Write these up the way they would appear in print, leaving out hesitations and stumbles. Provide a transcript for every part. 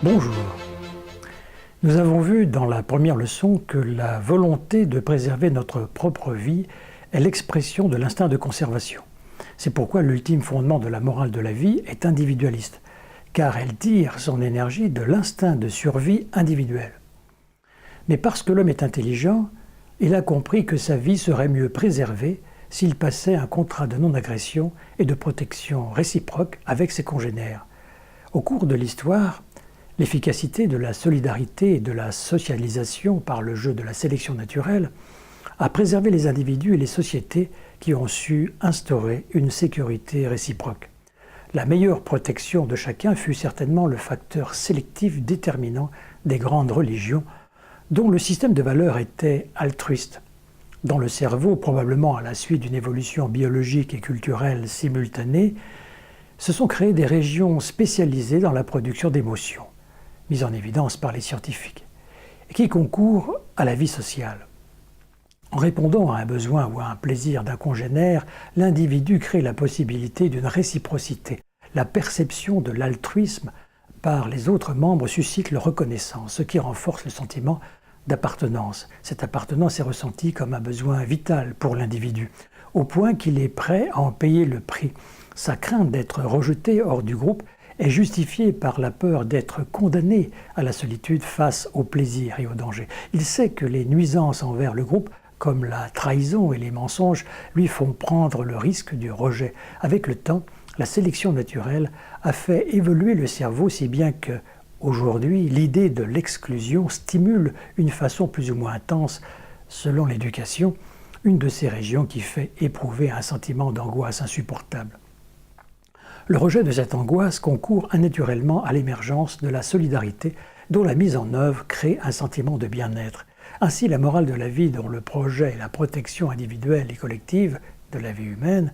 Bonjour. Nous avons vu dans la première leçon que la volonté de préserver notre propre vie est l'expression de l'instinct de conservation. C'est pourquoi l'ultime fondement de la morale de la vie est individualiste, car elle tire son énergie de l'instinct de survie individuel. Mais parce que l'homme est intelligent, il a compris que sa vie serait mieux préservée s'il passait un contrat de non-agression et de protection réciproque avec ses congénères. Au cours de l'histoire, l'efficacité de la solidarité et de la socialisation par le jeu de la sélection naturelle a préservé les individus et les sociétés qui ont su instaurer une sécurité réciproque. La meilleure protection de chacun fut certainement le facteur sélectif déterminant des grandes religions, dont le système de valeurs était altruiste. Dans le cerveau, probablement à la suite d'une évolution biologique et culturelle simultanée, se sont créées des régions spécialisées dans la production d'émotions, mises en évidence par les scientifiques, et qui concourent à la vie sociale. En répondant à un besoin ou à un plaisir d'un congénère, l'individu crée la possibilité d'une réciprocité. La perception de l'altruisme par les autres membres suscite leur reconnaissance, ce qui renforce le sentiment d'appartenance. Cette appartenance est ressentie comme un besoin vital pour l'individu, au point qu'il est prêt à en payer le prix. Sa crainte d'être rejeté hors du groupe est justifiée par la peur d'être condamné à la solitude face au plaisir et au danger. Il sait que les nuisances envers le groupe, comme la trahison et les mensonges, lui font prendre le risque du rejet. Avec le temps, la sélection naturelle a fait évoluer le cerveau si bien que, aujourd'hui, l'idée de l'exclusion stimule une façon plus ou moins intense, selon l'éducation, une de ces régions qui fait éprouver un sentiment d'angoisse insupportable. Le rejet de cette angoisse concourt naturellement à l'émergence de la solidarité dont la mise en œuvre crée un sentiment de bien-être. Ainsi, la morale de la vie dont le projet est la protection individuelle et collective de la vie humaine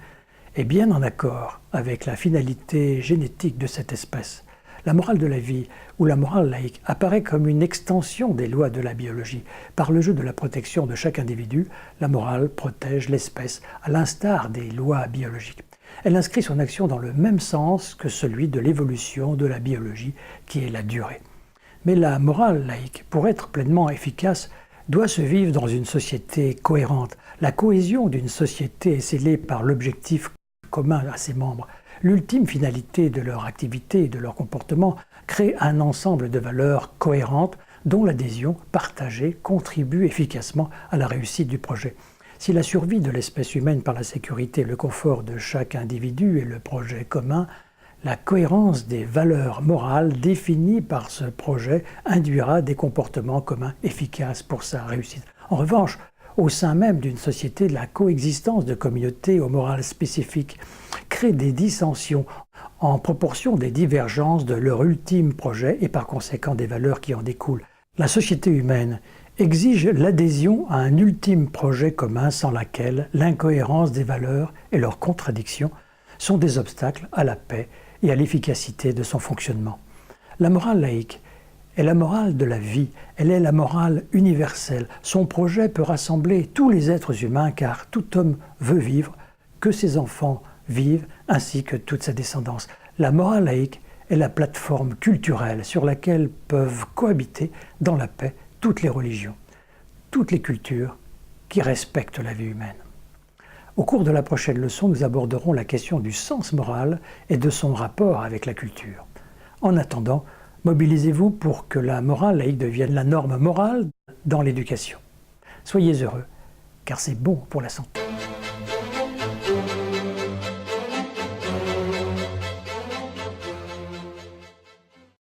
est bien en accord avec la finalité génétique de cette espèce. La morale de la vie, ou la morale laïque, apparaît comme une extension des lois de la biologie. Par le jeu de la protection de chaque individu, la morale protège l'espèce, à l'instar des lois biologiques. Elle inscrit son action dans le même sens que celui de l'évolution de la biologie, qui est la durée. Mais la morale laïque, pour être pleinement efficace, doit se vivre dans une société cohérente. La cohésion d'une société est scellée par l'objectif commun à ses membres. L'ultime finalité de leur activité et de leur comportement crée un ensemble de valeurs cohérentes dont l'adhésion partagée contribue efficacement à la réussite du projet. Si la survie de l'espèce humaine par la sécurité et le confort de chaque individu est le projet commun, la cohérence des valeurs morales définies par ce projet induira des comportements communs efficaces pour sa réussite. En revanche, au sein même d'une société, la coexistence de communautés aux morales spécifiques crée des dissensions en proportion des divergences de leur ultime projet et par conséquent des valeurs qui en découlent. La société humaine exige l'adhésion à un ultime projet commun sans laquelle l'incohérence des valeurs et leurs contradictions sont des obstacles à la paix et à l'efficacité de son fonctionnement. La morale laïque est la morale de la vie, elle est la morale universelle. Son projet peut rassembler tous les êtres humains car tout homme veut vivre, que ses enfants vivent ainsi que toute sa descendance. La morale laïque est la plateforme culturelle sur laquelle peuvent cohabiter dans la paix toutes les religions, toutes les cultures qui respectent la vie humaine. Au cours de la prochaine leçon, nous aborderons la question du sens moral et de son rapport avec la culture. En attendant, mobilisez-vous pour que la morale laïque devienne la norme morale dans l'éducation. Soyez heureux, car c'est bon pour la santé.